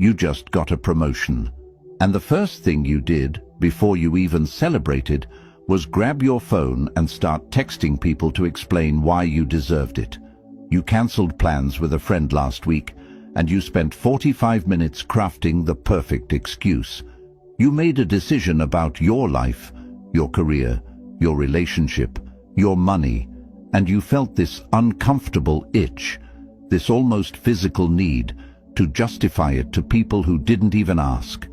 You just got a promotion. And the first thing you did, before you even celebrated, was grab your phone and start texting people to explain why you deserved it. You cancelled plans with a friend last week, and you spent 45 minutes crafting the perfect excuse. You made a decision about your life, your career, your relationship, your money, and you felt this uncomfortable itch, this almost physical need, to justify it to people who didn't even ask.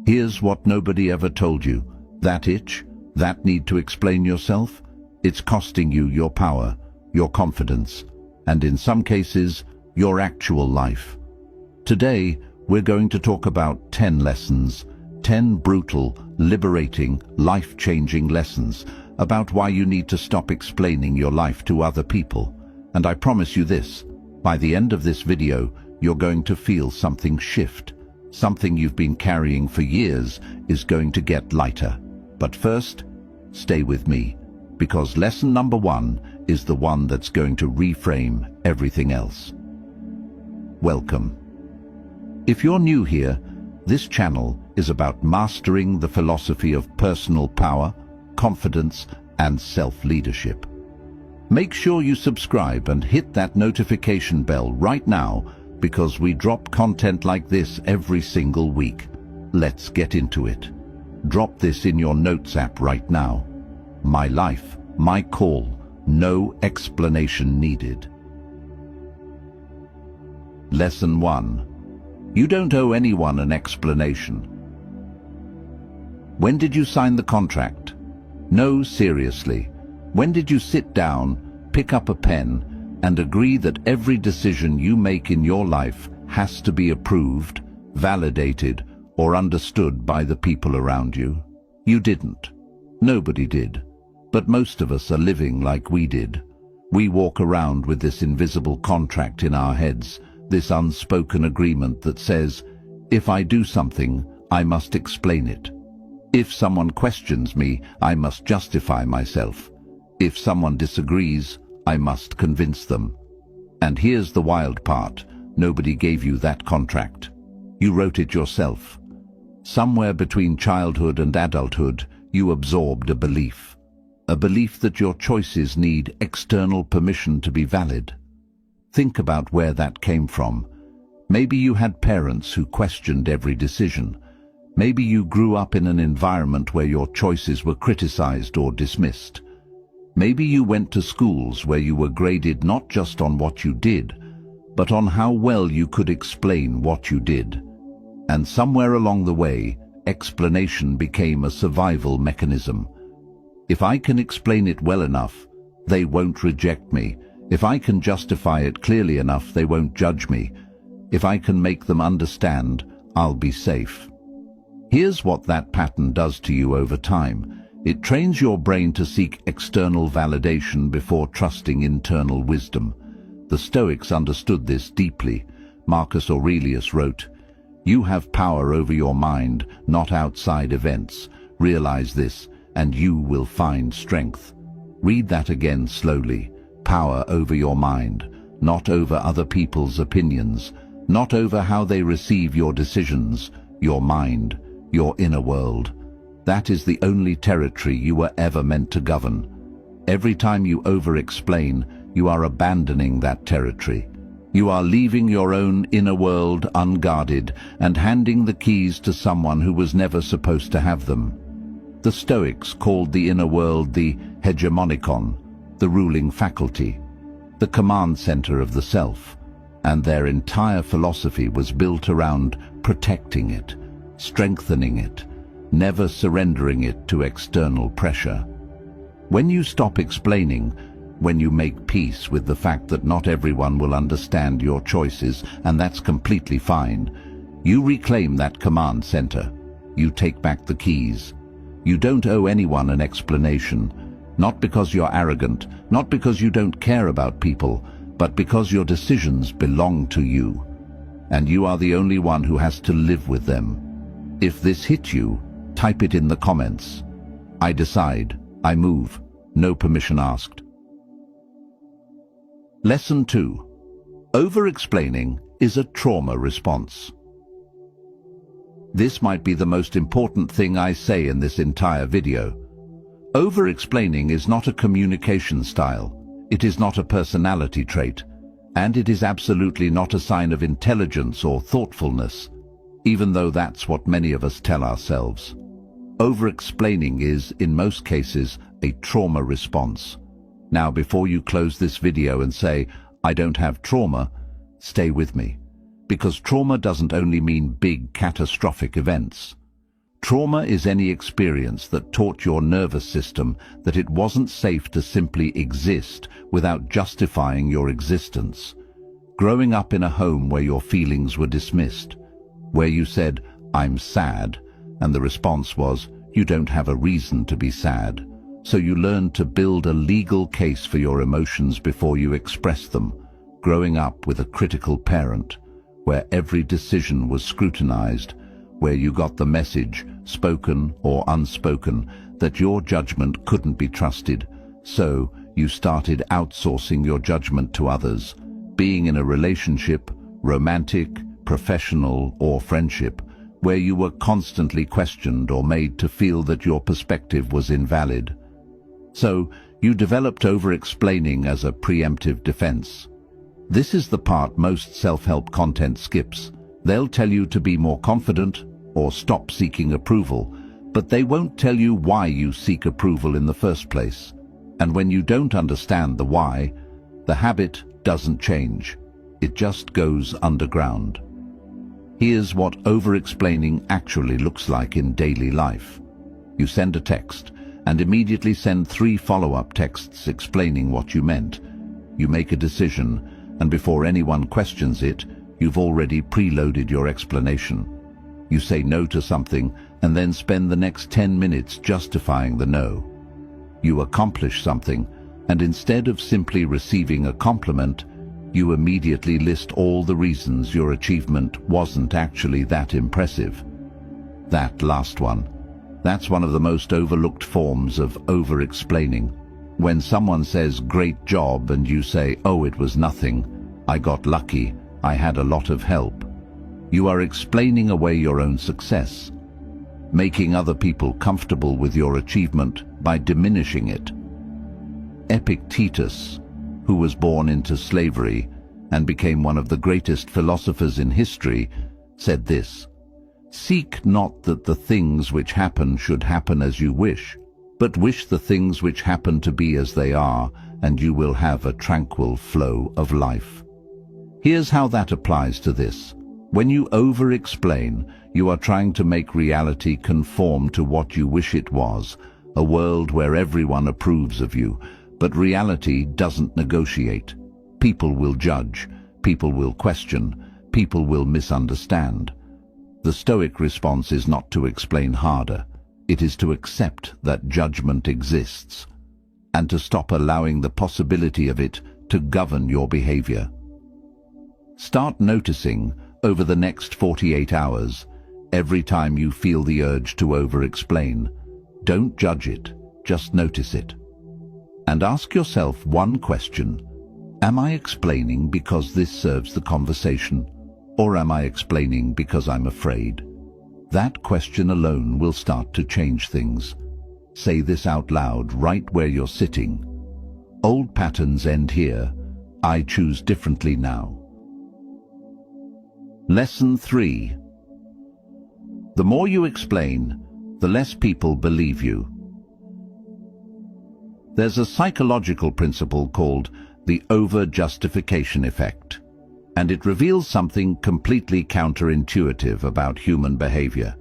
Here's what nobody ever told you. That itch, that need to explain yourself, it's costing you your power, your confidence, and in some cases, your actual life. Today, we're going to talk about 10 lessons, 10 brutal, liberating, life-changing lessons about why you need to stop explaining your life to other people. And I promise you this, by the end of this video, you're going to feel something shift. Something you've been carrying for years is going to get lighter. But first, stay with me, because lesson number 1 is the one that's going to reframe everything else. Welcome. If you're new here, this channel is about mastering the philosophy of personal power, confidence, and self-leadership. Make sure you subscribe and hit that notification bell right now, because we drop content like this every single week. Let's get into it. Drop this in your notes app right now. My life, my call, no explanation needed. Lesson 1. You don't owe anyone an explanation. When did you sign the contract? No, seriously. When did you sit down, pick up a pen, and agree that every decision you make in your life has to be approved, validated, or understood by the people around you? You didn't. Nobody did. But most of us are living like we did. We walk around with this invisible contract in our heads, this unspoken agreement that says, if I do something, I must explain it. If someone questions me, I must justify myself. If someone disagrees, I must convince them. And here's the wild part. Nobody gave you that contract. You wrote it yourself. Somewhere between childhood and adulthood, you absorbed a belief that your choices need external permission to be valid. Think about where that came from. Maybe you had parents who questioned every decision. Maybe you grew up in an environment where your choices were criticized or dismissed. Maybe you went to schools where you were graded not just on what you did, but on how well you could explain what you did. And somewhere along the way, explanation became a survival mechanism. If I can explain it well enough, they won't reject me. If I can justify it clearly enough, they won't judge me. If I can make them understand, I'll be safe. Here's what that pattern does to you over time. It trains your brain to seek external validation before trusting internal wisdom. The Stoics understood this deeply. Marcus Aurelius wrote, "You have power over your mind, not outside events. Realize this, and you will find strength." Read that again slowly. Power over your mind, not over other people's opinions, not over how they receive your decisions, your mind, your inner world. That is the only territory you were ever meant to govern. Every time you over-explain, you are abandoning that territory. You are leaving your own inner world unguarded and handing the keys to someone who was never supposed to have them. The Stoics called the inner world the hegemonikon, the ruling faculty, the command center of the self, and their entire philosophy was built around protecting it, strengthening it, never surrendering it to external pressure. When you stop explaining, when you make peace with the fact that not everyone will understand your choices, and that's completely fine, you reclaim that command center. You take back the keys. You don't owe anyone an explanation, not because you're arrogant, not because you don't care about people, but because your decisions belong to you, and you are the only one who has to live with them. If this hit you, type it in the comments. I decide, I move, no permission asked. Lesson 2. Over-explaining is a trauma response. This might be the most important thing I say in this entire video. Over-explaining is not a communication style. It is not a personality trait. And it is absolutely not a sign of intelligence or thoughtfulness, even though that's what many of us tell ourselves. Over-explaining is, in most cases, a trauma response. Now, before you close this video and say, "I don't have trauma," stay with me. Because trauma doesn't only mean big catastrophic events. Trauma is any experience that taught your nervous system that it wasn't safe to simply exist without justifying your existence. Growing up in a home where your feelings were dismissed, where you said, "I'm sad," and the response was, "You don't have a reason to be sad." So you learned to build a legal case for your emotions before you express them, growing up with a critical parent, where every decision was scrutinized, where you got the message, spoken or unspoken, that your judgment couldn't be trusted. So you started outsourcing your judgment to others, being in a relationship, romantic, professional, or friendship, where you were constantly questioned or made to feel that your perspective was invalid. So you developed over-explaining as a preemptive defense. This is the part most self-help content skips. They'll tell you to be more confident or stop seeking approval, but they won't tell you why you seek approval in the first place. And when you don't understand the why, the habit doesn't change. It just goes underground. Here's what over-explaining actually looks like in daily life. You send a text and immediately send 3 follow-up texts explaining what you meant. You make a decision, and before anyone questions it, you've already preloaded your explanation. You say no to something and then spend the next 10 minutes justifying the no. You accomplish something, and instead of simply receiving a compliment, you immediately list all the reasons your achievement wasn't actually that impressive. That last one, that's one of the most overlooked forms of over-explaining. When someone says, "Great job," and you say, "Oh, it was nothing. I got lucky. I had a lot of help." You are explaining away your own success, making other people comfortable with your achievement by diminishing it. Epictetus, who was born into slavery and became one of the greatest philosophers in history, said this: "Seek not that the things which happen should happen as you wish, but wish the things which happen to be as they are, and you will have a tranquil flow of life." Here's how that applies to this. When you over-explain, you are trying to make reality conform to what you wish it was, a world where everyone approves of you. But reality doesn't negotiate. People will judge, people will question, people will misunderstand. The Stoic response is not to explain harder. It is to accept that judgment exists, and to stop allowing the possibility of it to govern your behavior. Start noticing, over the next 48 hours, every time you feel the urge to over-explain. Don't judge it, just notice it. And ask yourself one question: am I explaining because this serves the conversation, or am I explaining because I'm afraid? That question alone will start to change things. Say this out loud right where you're sitting. Old patterns end here. I choose differently now. Lesson 3. The more you explain, the less people believe you. There's a psychological principle called the over-justification effect, and it reveals something completely counterintuitive about human behavior.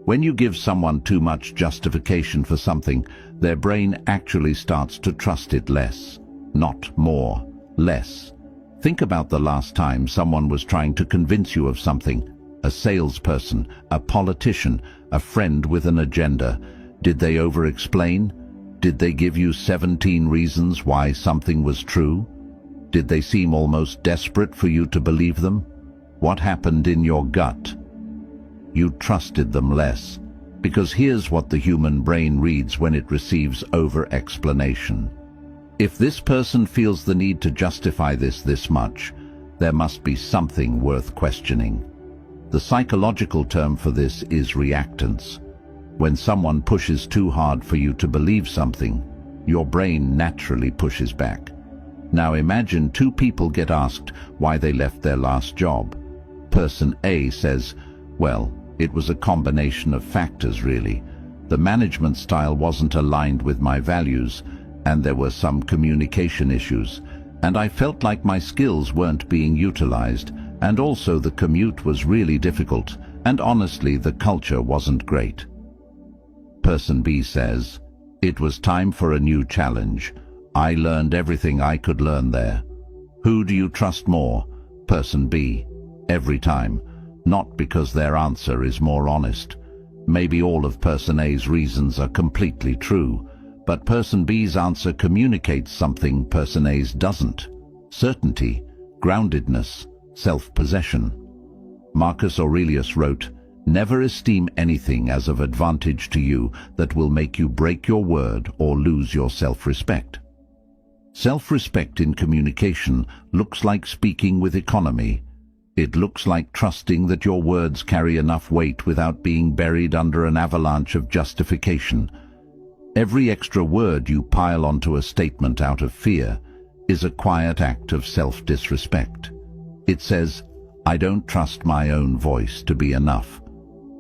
When you give someone too much justification for something, their brain actually starts to trust it less. Not more, less. Think about the last time someone was trying to convince you of something. A salesperson, a politician, a friend with an agenda. Did they over-explain? Did they give you 17 reasons why something was true? Did they seem almost desperate for you to believe them? What happened in your gut? You trusted them less, because here's what the human brain reads when it receives over-explanation. If this person feels the need to justify this much, there must be something worth questioning. The psychological term for this is reactance. When someone pushes too hard for you to believe something, your brain naturally pushes back. Now imagine two people get asked why they left their last job. Person A says, "Well, it was a combination of factors really. The management style wasn't aligned with my values, and there were some communication issues, and I felt like my skills weren't being utilized, and also the commute was really difficult, and honestly the culture wasn't great." Person B says, "It was time for a new challenge. I learned everything I could learn there." Who do you trust more? Person B. Every time. Not because their answer is more honest. Maybe all of Person A's reasons are completely true, but Person B's answer communicates something Person A's doesn't. Certainty, groundedness, self-possession. Marcus Aurelius wrote, "Never esteem anything as of advantage to you that will make you break your word or lose your self-respect." Self-respect in communication looks like speaking with economy. It looks like trusting that your words carry enough weight without being buried under an avalanche of justification. Every extra word you pile onto a statement out of fear is a quiet act of self-disrespect. It says, "I don't trust my own voice to be enough."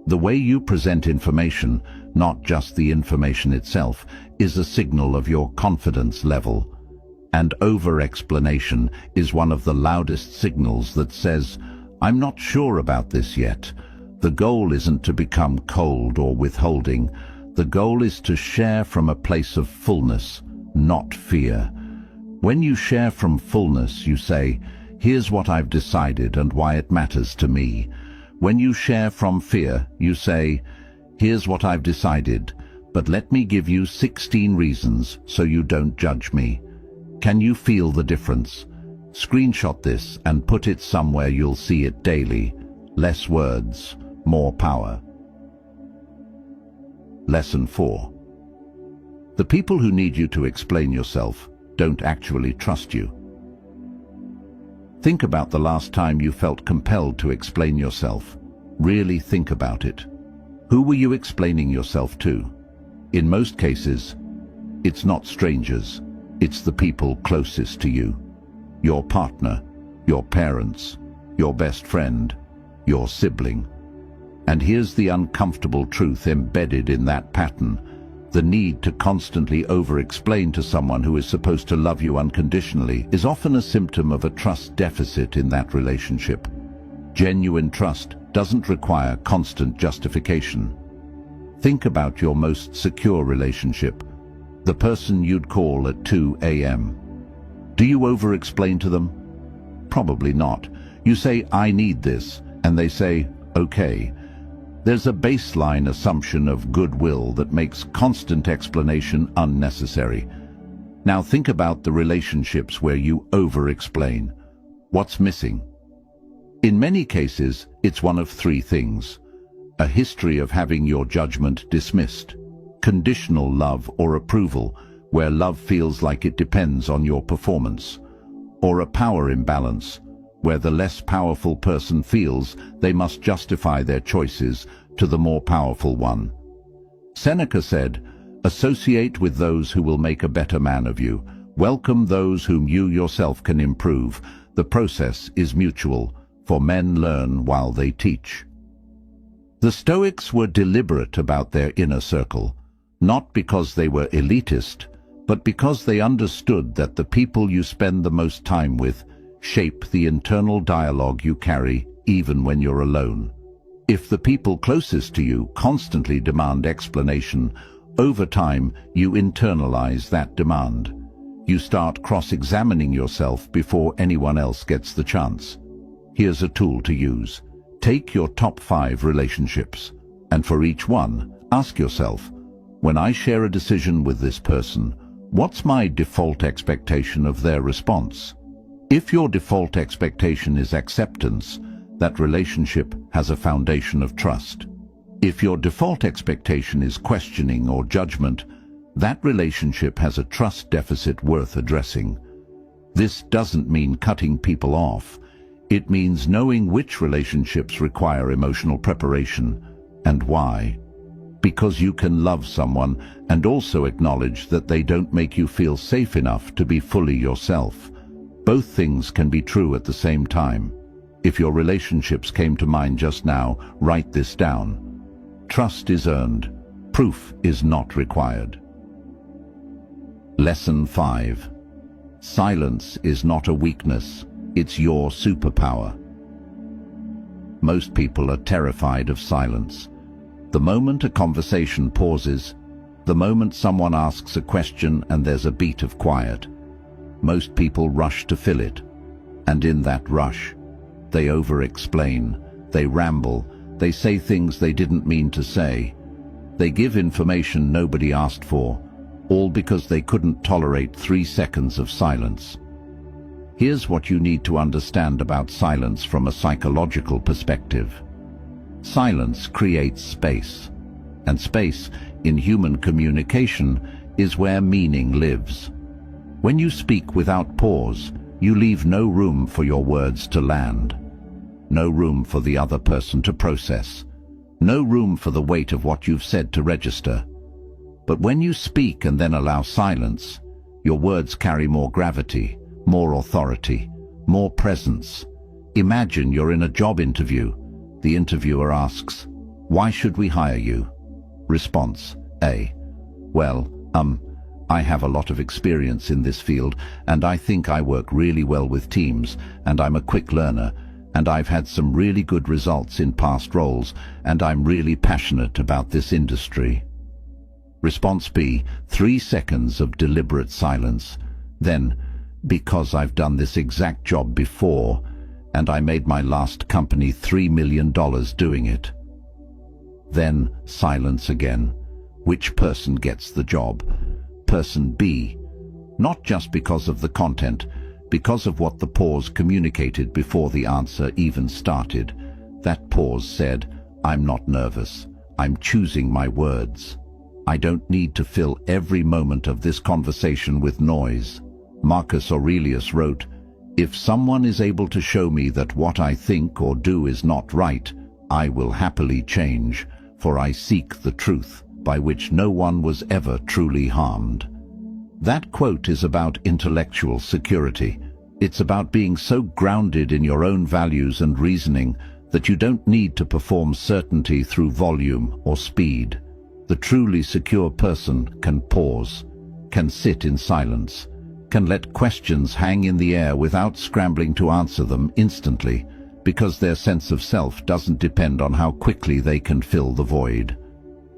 The way you present information, not just the information itself, is a signal of your confidence level. And over-explanation is one of the loudest signals that says, "I'm not sure about this yet." The goal isn't to become cold or withholding. The goal is to share from a place of fullness, not fear. When you share from fullness, you say, "Here's what I've decided and why it matters to me." When you share from fear, you say, "Here's what I've decided, but let me give you 16 reasons so you don't judge me." Can you feel the difference? Screenshot this and put it somewhere you'll see it daily. Less words, more power. Lesson 4. The people who need you to explain yourself don't actually trust you. Think about the last time you felt compelled to explain yourself. Really think about it. Who were you explaining yourself to? In most cases, it's not strangers. It's the people closest to you. Your partner, your parents, your best friend, your sibling. And here's the uncomfortable truth embedded in that pattern. The need to constantly over-explain to someone who is supposed to love you unconditionally is often a symptom of a trust deficit in that relationship. Genuine trust doesn't require constant justification. Think about your most secure relationship, the person you'd call at 2 a.m. Do you over-explain to them? Probably not. You say, "I need this," and they say, "Okay." There's a baseline assumption of goodwill that makes constant explanation unnecessary. Now think about the relationships where you over-explain. What's missing? In many cases, it's one of three things: a history of having your judgment dismissed, conditional love or approval, where love feels like it depends on your performance, or a power imbalance, where the less powerful person feels they must justify their choices to the more powerful one. Seneca said, "Associate with those who will make a better man of you. Welcome those whom you yourself can improve. The process is mutual, for men learn while they teach." The Stoics were deliberate about their inner circle, not because they were elitist, but because they understood that the people you spend the most time with shape the internal dialogue you carry even when you're alone. If the people closest to you constantly demand explanation, over time you internalize that demand. You start cross-examining yourself before anyone else gets the chance. Here's a tool to use. Take your top 5 relationships, and for each one, ask yourself, when I share a decision with this person, what's my default expectation of their response? If your default expectation is acceptance, that relationship has a foundation of trust. If your default expectation is questioning or judgment, that relationship has a trust deficit worth addressing. This doesn't mean cutting people off. It means knowing which relationships require emotional preparation and why. Because you can love someone and also acknowledge that they don't make you feel safe enough to be fully yourself. Both things can be true at the same time. If your relationships came to mind just now, write this down. Trust is earned. Proof is not required. Lesson 5. Silence is not a weakness. It's your superpower. Most people are terrified of silence. The moment a conversation pauses, the moment someone asks a question and there's a beat of quiet, most people rush to fill it. And in that rush, they over-explain, they ramble, they say things they didn't mean to say. They give information nobody asked for, all because they couldn't tolerate 3 seconds of silence. Here's what you need to understand about silence from a psychological perspective. Silence creates space, and space in human communication is where meaning lives. When you speak without pause, you leave no room for your words to land, no room for the other person to process, no room for the weight of what you've said to register. But when you speak and then allow silence, your words carry more gravity, more authority, more presence. Imagine you're in a job interview. The interviewer asks, "Why should we hire you?" Response: A. Well, I have a lot of experience in this field, and I think I work really well with teams, and I'm a quick learner, and I've had some really good results in past roles, and I'm really passionate about this industry. Response B. 3 seconds of deliberate silence. Then, because I've done this exact job before, and I made my last company $3 million doing it. Then silence again. Which person gets the job? Person B. Not just because of the content, because of what the pause communicated before the answer even started. That pause said, "I'm not nervous. I'm choosing my words. I don't need to fill every moment of this conversation with noise." Marcus Aurelius wrote, "If someone is able to show me that what I think or do is not right, I will happily change, for I seek the truth, by which no one was ever truly harmed." That quote is about intellectual security. It's about being so grounded in your own values and reasoning that you don't need to perform certainty through volume or speed. The truly secure person can pause, can sit in silence, can let questions hang in the air without scrambling to answer them instantly, because their sense of self doesn't depend on how quickly they can fill the void.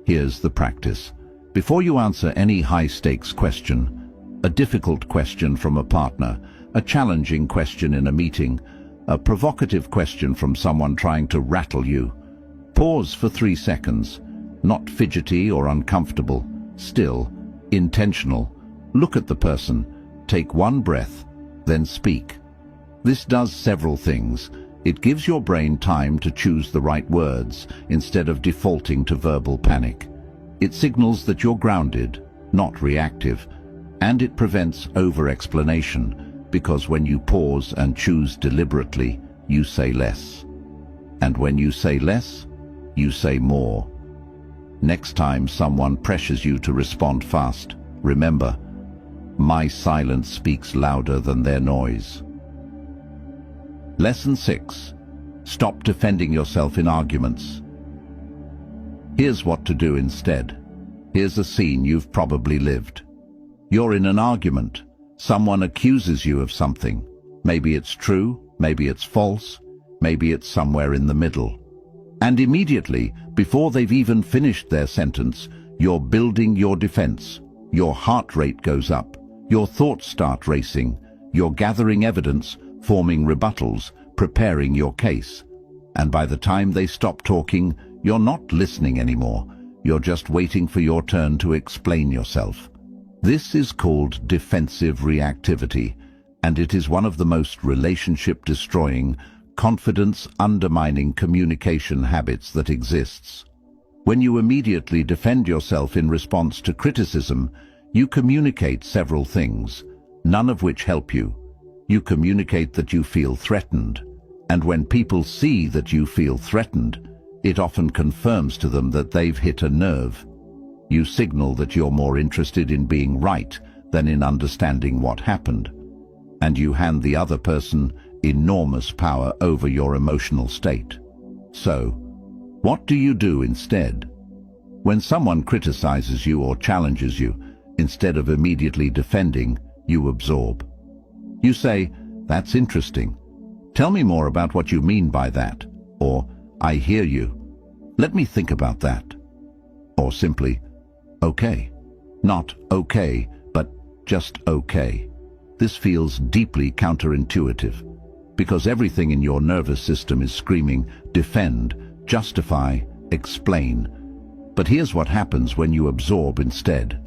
Here's the practice. Before you answer any high-stakes question, a difficult question from a partner, a challenging question in a meeting, a provocative question from someone trying to rattle you, pause for 3 seconds, not fidgety or uncomfortable, still, intentional. Look at the person, take 1 breath, then speak. This does several things. It gives your brain time to choose the right words instead of defaulting to verbal panic. It signals that you're grounded, not reactive, and it prevents over-explanation, because when you pause and choose deliberately, you say less. And when you say less, you say more. Next time someone pressures you to respond fast, remember, my silence speaks louder than their noise. Lesson 6. Stop defending yourself in arguments. Here's what to do instead. Here's a scene you've probably lived. You're in an argument. Someone accuses you of something. Maybe it's true, maybe it's false, maybe it's somewhere in the middle. And immediately, before they've even finished their sentence, you're building your defense. Your heart rate goes up. Your thoughts start racing. You're gathering evidence, forming rebuttals, preparing your case. And by the time they stop talking, you're not listening anymore. You're just waiting for your turn to explain yourself. This is called defensive reactivity, and it is one of the most relationship-destroying, confidence-undermining communication habits that exists. When you immediately defend yourself in response to criticism, you communicate several things, none of which help you. You communicate that you feel threatened, And when people see that you feel threatened, it often confirms to them that they've hit a nerve. You signal that you're more interested in being right than in understanding what happened. And you hand the other person enormous power over your emotional state. So, what do you do instead? When someone criticizes you or challenges you, instead of immediately defending, you absorb. You say, "That's interesting. Tell me more about what you mean by that." Or, "I hear you. Let me think about that." Or simply, "Okay." Not okay, but just okay. This feels deeply counterintuitive, because everything in your nervous system is screaming, defend, justify, explain. But here's what happens when you absorb instead.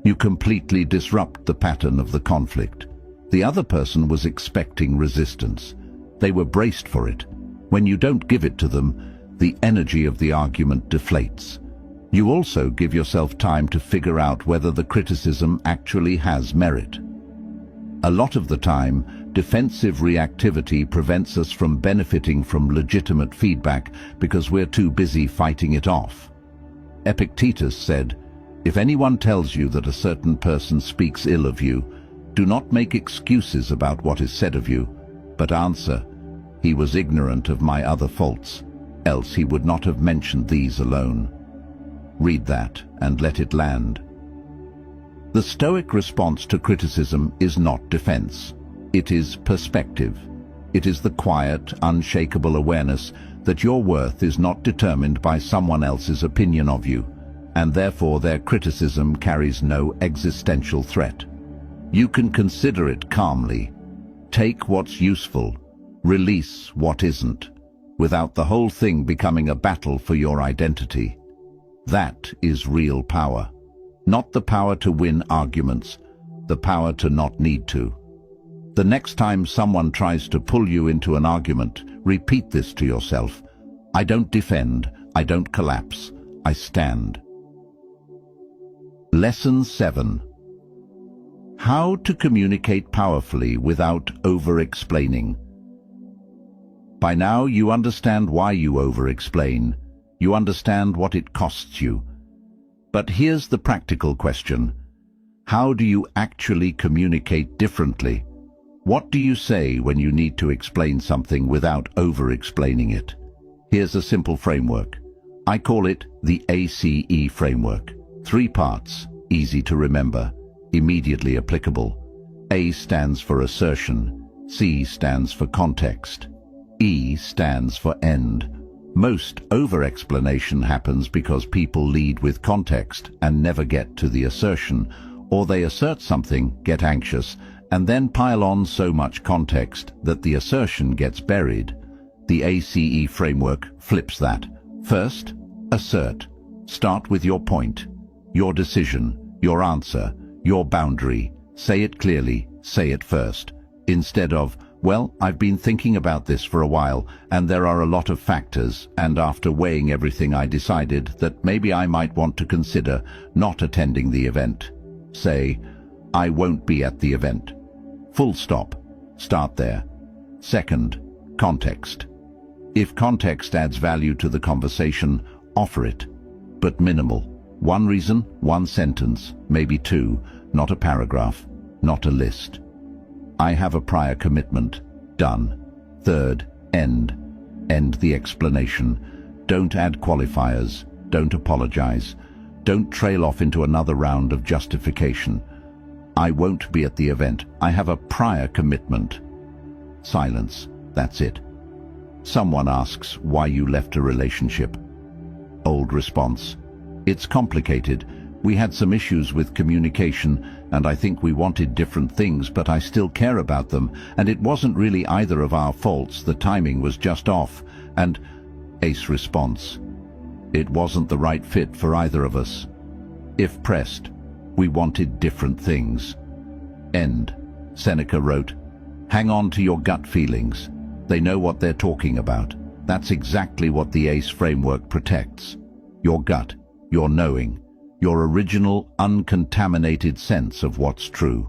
You completely disrupt the pattern of the conflict. The other person was expecting resistance. They were braced for it. When you don't give it to them, the energy of the argument deflates. You also give yourself time to figure out whether the criticism actually has merit. A lot of the time, defensive reactivity prevents us from benefiting from legitimate feedback because we're too busy fighting it off. Epictetus said, "If anyone tells you that a certain person speaks ill of you, do not make excuses about what is said of you, but answer, 'He was ignorant of my other faults, else he would not have mentioned these alone.'" Read that and let it land. The Stoic response to criticism is not defense. It is perspective. It is the quiet, unshakable awareness that your worth is not determined by someone else's opinion of you, and therefore their criticism carries no existential threat. You can consider it calmly. Take what's useful, release what isn't, without the whole thing becoming a battle for your identity. That is real power. Not the power to win arguments, the power to not need to. The next time someone tries to pull you into an argument, repeat this to yourself. I don't defend, I don't collapse, I stand. Lesson 7. How to communicate powerfully without over-explaining. By now you understand why you over-explain. You understand what it costs you. But here's the practical question. How do you actually communicate differently? What do you say when you need to explain something without over-explaining it? Here's a simple framework. I call it the ACE framework. 3 parts, easy to remember, immediately applicable. A stands for assertion, C stands for context, E stands for end. Most over-explanation happens because people lead with context and never get to the assertion, or they assert something, get anxious, and then pile on so much context that the assertion gets buried. The ACE framework flips that. First, assert. Start with your point, your decision, your answer, your boundary. Say it clearly, say it first. Instead of, "Well, I've been thinking about this for a while, and there are a lot of factors, and after weighing everything I decided that maybe I might want to consider not attending the event." Say, "I won't be at the event." Full stop. Start there. Second, context. If context adds value to the conversation, offer it, but minimal. 1 reason, 1 sentence, maybe 2, not a paragraph, not a list. "I have a prior commitment." Done. Third, end. End the explanation. Don't add qualifiers. Don't apologize. Don't trail off into another round of justification. "I won't be at the event. I have a prior commitment." Silence. That's it. Someone asks why you left a relationship. Old response. "It's complicated. We had some issues with communication, and I think we wanted different things, but I still care about them, and it wasn't really either of our faults. The timing was just off." And ace response. "It wasn't the right fit for either of us. If pressed, we wanted different things." End. Seneca wrote, "Hang on to your gut feelings. They know what they're talking about." That's exactly what the ACE framework protects. Your gut, your knowing, your original, uncontaminated sense of what's true.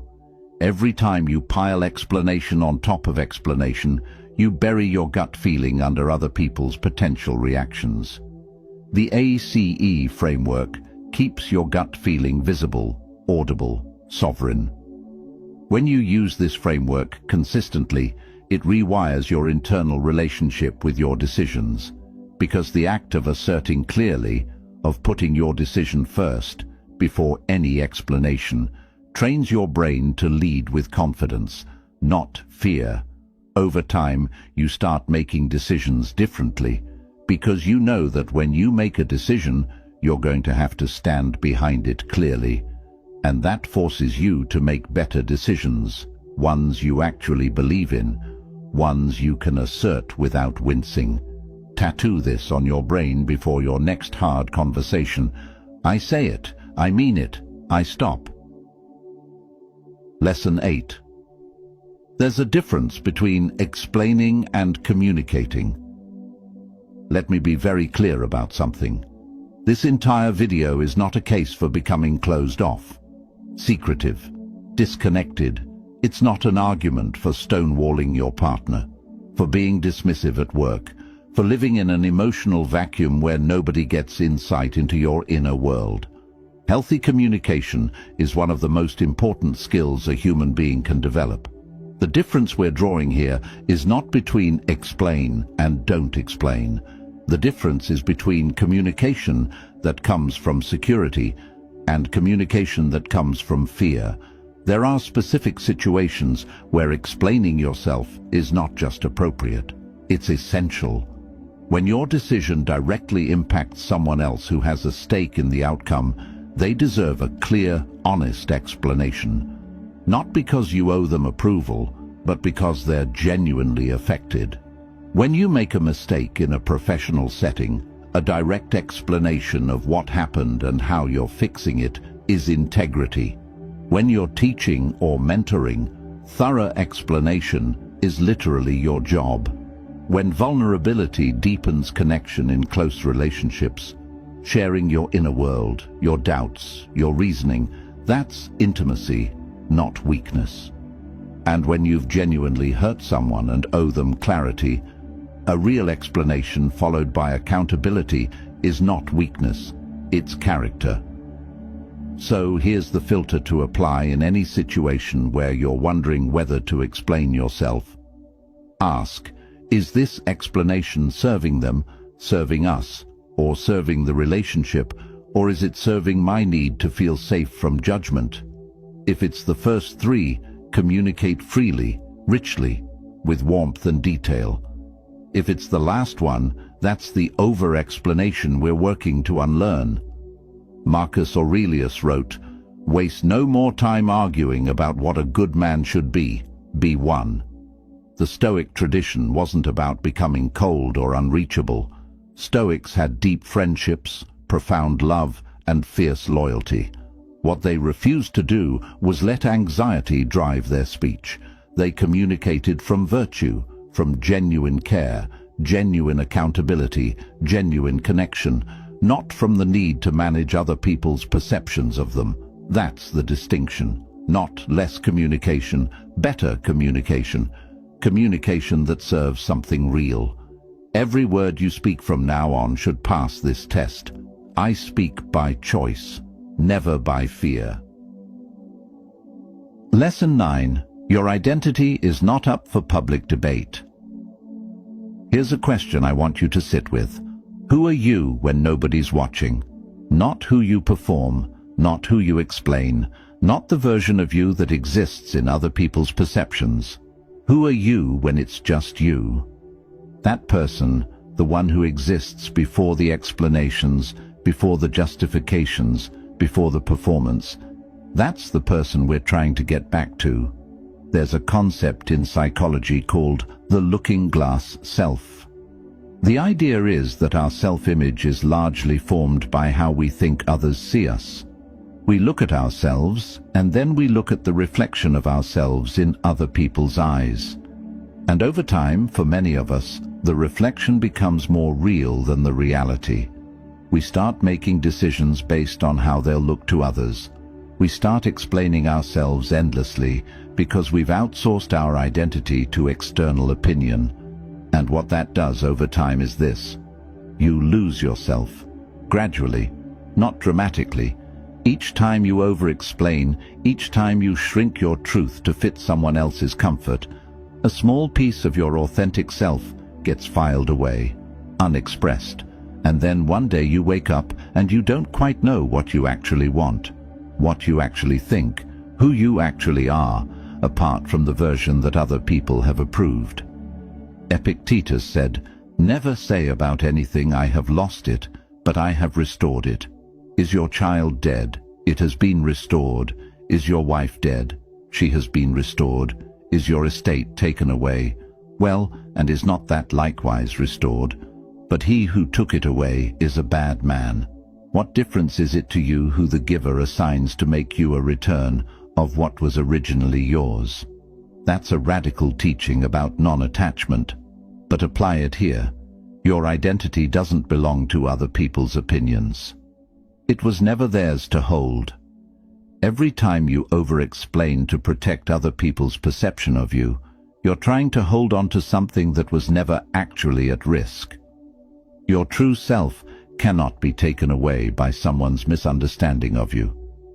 Every time you pile explanation on top of explanation, you bury your gut feeling under other people's potential reactions. The ACE framework keeps your gut feeling visible, audible, sovereign. When you use this framework consistently, it rewires your internal relationship with your decisions, because the act of asserting clearly, of putting your decision first, before any explanation, trains your brain to lead with confidence, not fear. Over time, you start making decisions differently, because you know that when you make a decision, you're going to have to stand behind it clearly. And that forces you to make better decisions, ones you actually believe in, ones you can assert without wincing. Tattoo this on your brain before your next hard conversation. I say it, I mean it, I stop. Lesson 8. There's a difference between explaining and communicating. Let me be very clear about something. This entire video is not a case for becoming closed off, secretive, disconnected. It's not an argument for stonewalling your partner, for being dismissive at work, for living in an emotional vacuum where nobody gets insight into your inner world. Healthy communication is one of the most important skills a human being can develop. The difference we're drawing here is not between explain and don't explain. The difference is between communication that comes from security and communication that comes from fear. There are specific situations where explaining yourself is not just appropriate, it's essential. When your decision directly impacts someone else who has a stake in the outcome, they deserve a clear, honest explanation. Not because you owe them approval, but because they're genuinely affected. When you make a mistake in a professional setting, a direct explanation of what happened and how you're fixing it is integrity. When you're teaching or mentoring, thorough explanation is literally your job. When vulnerability deepens connection in close relationships, sharing your inner world, your doubts, your reasoning, that's intimacy, not weakness. And when you've genuinely hurt someone and owe them clarity, a real explanation followed by accountability is not weakness, it's character. So here's the filter to apply in any situation where you're wondering whether to explain yourself. Ask, is this explanation serving them, serving us, or serving the relationship, or is it serving my need to feel safe from judgment? If it's the first three, communicate freely, richly, with warmth and detail. If it's the last one, that's the over-explanation we're working to unlearn. Marcus Aurelius wrote, "Waste no more time arguing about what a good man should be one." The Stoic tradition wasn't about becoming cold or unreachable. Stoics had deep friendships, profound love, and fierce loyalty. What they refused to do was let anxiety drive their speech. They communicated from virtue, from genuine care, genuine accountability, genuine connection, not from the need to manage other people's perceptions of them. That's the distinction. Not less communication, better communication. Communication that serves something real. Every word you speak from now on should pass this test. I speak by choice, never by fear. Lesson 9. Your identity is not up for public debate. Here's a question I want you to sit with. Who are you when nobody's watching? Not who you perform, not who you explain, not the version of you that exists in other people's perceptions. Who are you when it's just you? That person, the one who exists before the explanations, before the justifications, before the performance, that's the person we're trying to get back to. There's a concept in psychology called the looking glass self. The idea is that our self-image is largely formed by how we think others see us. We look at ourselves, and then we look at the reflection of ourselves in other people's eyes. And over time, for many of us, the reflection becomes more real than the reality. We start making decisions based on how they'll look to others. We start explaining ourselves endlessly because we've outsourced our identity to external opinion. And what that does over time is this. You lose yourself. Gradually, not dramatically. Each time you over-explain, each time you shrink your truth to fit someone else's comfort, a small piece of your authentic self gets filed away, unexpressed. And then one day you wake up and you don't quite know what you actually want, what you actually think, who you actually are, apart from the version that other people have approved. Epictetus said, "Never say about anything, 'I have lost it, but I have restored it.' Is your child dead? It has been restored. Is your wife dead? She has been restored. Is your estate taken away? Well, and is not that likewise restored? But he who took it away is a bad man. What difference is it to you who the giver assigns to make you a return of what was originally yours?" That's a radical teaching about non-attachment. But apply it here. Your identity doesn't belong to other people's opinions. It was never theirs to hold. Every time you over-explain to protect other people's perception of you, you're trying to hold on to something that was never actually at risk. Your true self cannot be taken away by someone's misunderstanding of you.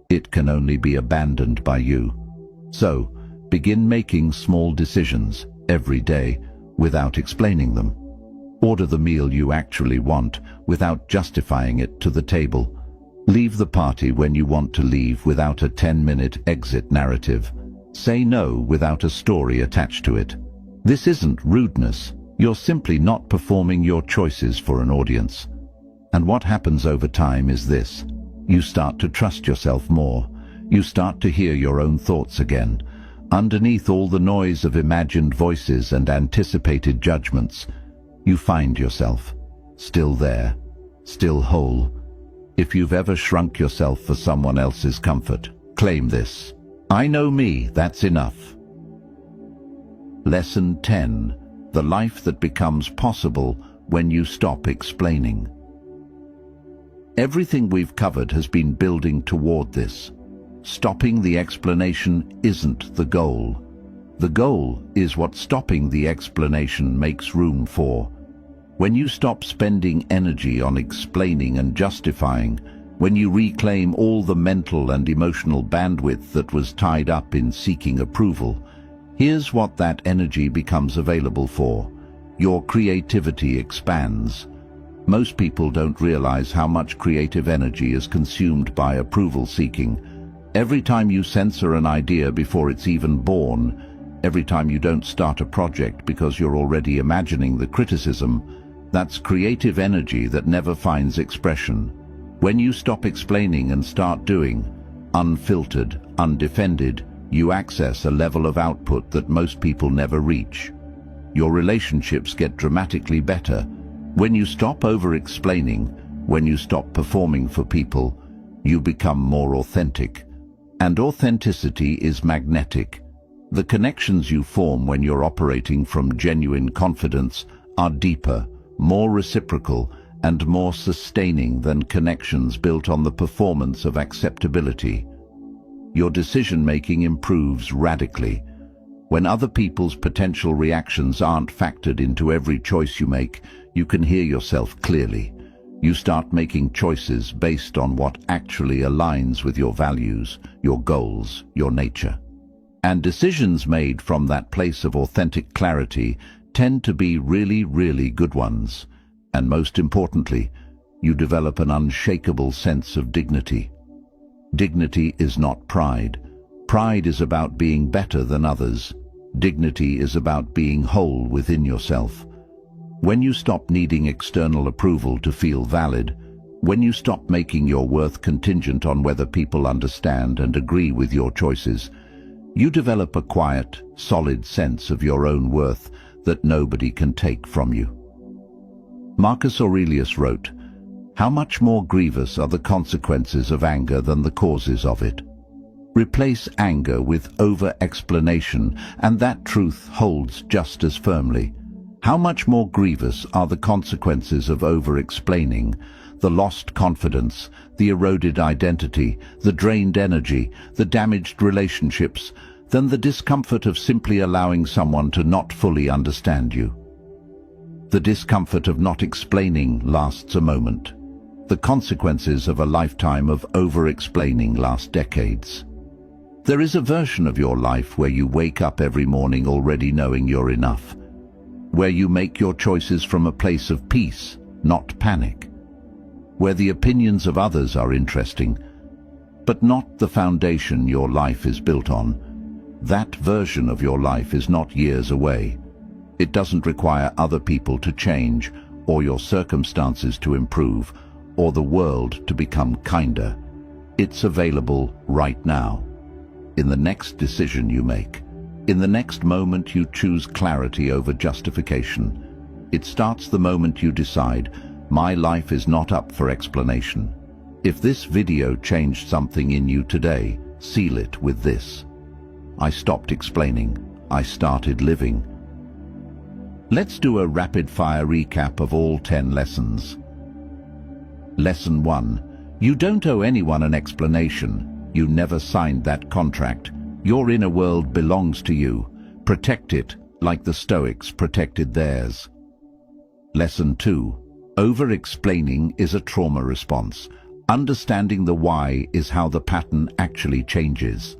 It can only be abandoned by you. So, begin making small decisions every day without explaining them. Order the meal you actually want without justifying it to the table. Leave the party when you want to leave without a 10-minute exit narrative. Say no without a story attached to it. This isn't rudeness. You're simply not performing your choices for an audience. And what happens over time is this. You start to trust yourself more. You start to hear your own thoughts again. Underneath all the noise of imagined voices and anticipated judgments, you find yourself, still there, still whole. If you've ever shrunk yourself for someone else's comfort, claim this. I know me, that's enough. Lesson 10. The life that becomes possible when you stop explaining. Everything we've covered has been building toward this. Stopping the explanation isn't the goal. The goal is what stopping the explanation makes room for. When you stop spending energy on explaining and justifying, when you reclaim all the mental and emotional bandwidth that was tied up in seeking approval, here's what that energy becomes available for. Your creativity expands. Most people don't realize how much creative energy is consumed by approval seeking. Every time you censor an idea before it's even born, every time you don't start a project because you're already imagining the criticism, that's creative energy that never finds expression. When you stop explaining and start doing, unfiltered, undefended, you access a level of output that most people never reach. Your relationships get dramatically better. When you stop over-explaining, when you stop performing for people, you become more authentic. And authenticity is magnetic. The connections you form when you're operating from genuine confidence are deeper, more reciprocal, and more sustaining than connections built on the performance of acceptability. Your decision-making improves radically. When other people's potential reactions aren't factored into every choice you make, you can hear yourself clearly. You start making choices based on what actually aligns with your values, your goals, your nature. And decisions made from that place of authentic clarity tend to be really, really good ones. And most importantly, you develop an unshakable sense of dignity. Dignity is not pride. Pride is about being better than others. Dignity is about being whole within yourself. When you stop needing external approval to feel valid, when you stop making your worth contingent on whether people understand and agree with your choices, you develop a quiet, solid sense of your own worth that nobody can take from you. Marcus Aurelius wrote, "How much more grievous are the consequences of anger than the causes of it?" Replace anger with over-explanation, and that truth holds just as firmly. How much more grievous are the consequences of over-explaining, the lost confidence, the eroded identity, the drained energy, the damaged relationships, than the discomfort of simply allowing someone to not fully understand you? The discomfort of not explaining lasts a moment. The consequences of a lifetime of over-explaining last decades. There is a version of your life where you wake up every morning already knowing you're enough, where you make your choices from a place of peace, not panic, where the opinions of others are interesting, but not the foundation your life is built on. That version of your life is not years away. It doesn't require other people to change, or your circumstances to improve, or the world to become kinder. It's available right now. In the next decision you make, in the next moment you choose clarity over justification. It starts the moment you decide, my life is not up for explanation. If this video changed something in you today, seal it with this: I stopped explaining, I started living. Let's do a rapid-fire recap of all 10 lessons. Lesson 1. You don't owe anyone an explanation. You never signed that contract. Your inner world belongs to you. Protect it, like the Stoics protected theirs. Lesson 2. Over-explaining is a trauma response. Understanding the why is how the pattern actually changes.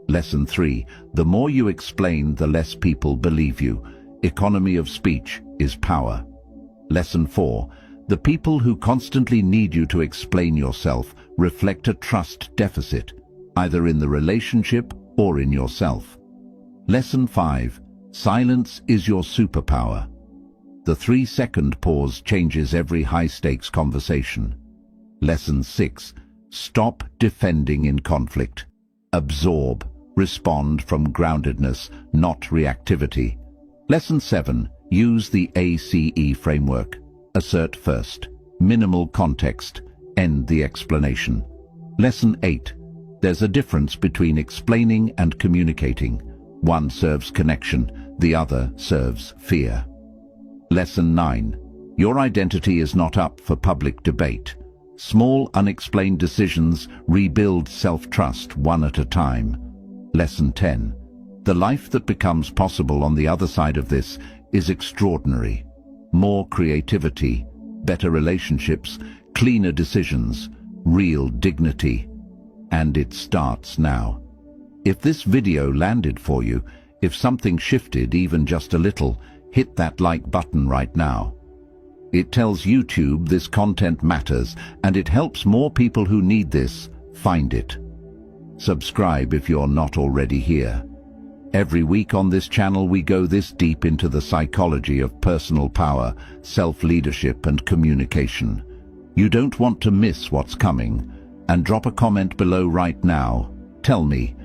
Lesson 3. The more you explain, the less people believe you. Economy of speech is power. Lesson 4. The people who constantly need you to explain yourself reflect a trust deficit, either in the relationship or in yourself. Lesson 5. Silence is your superpower. The 3-second pause changes every high-stakes conversation. Lesson 6. Stop defending in conflict. Absorb. Respond from groundedness, not reactivity. Lesson 7. Use the ACE framework. Assert first. Minimal context. End the explanation. Lesson 8. There's a difference between explaining and communicating. One serves connection, the other serves fear. Lesson 9. Your identity is not up for public debate. Small, unexplained decisions rebuild self-trust one at a time. Lesson 10. The life that becomes possible on the other side of this is extraordinary. More creativity, better relationships, cleaner decisions, real dignity. And it starts now. If this video landed for you, if something shifted even just a little, hit that like button right now. It tells YouTube this content matters, and it helps more people who need this find it. Subscribe if you're not already here. Every week on this channel we go this deep into the psychology of personal power, self-leadership and communication. You don't want to miss what's coming, and drop a comment below right now. Tell me,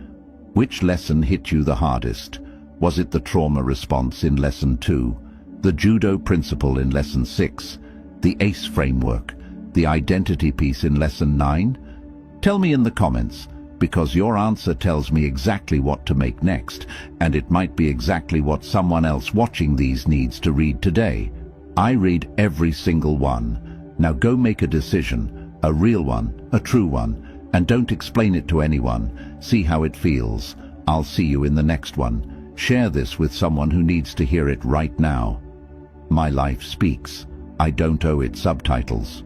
which lesson hit you the hardest? Was it the trauma response in Lesson 2, the judo principle in Lesson 6, the ACE framework, the identity piece in Lesson 9? Tell me in the comments, because your answer tells me exactly what to make next, and it might be exactly what someone else watching these needs to read today. I read every single one. Now go make a decision, a real one, a true one, and don't explain it to anyone. See how it feels. I'll see you in the next one. Share this with someone who needs to hear it right now. My life speaks. I don't owe it subtitles.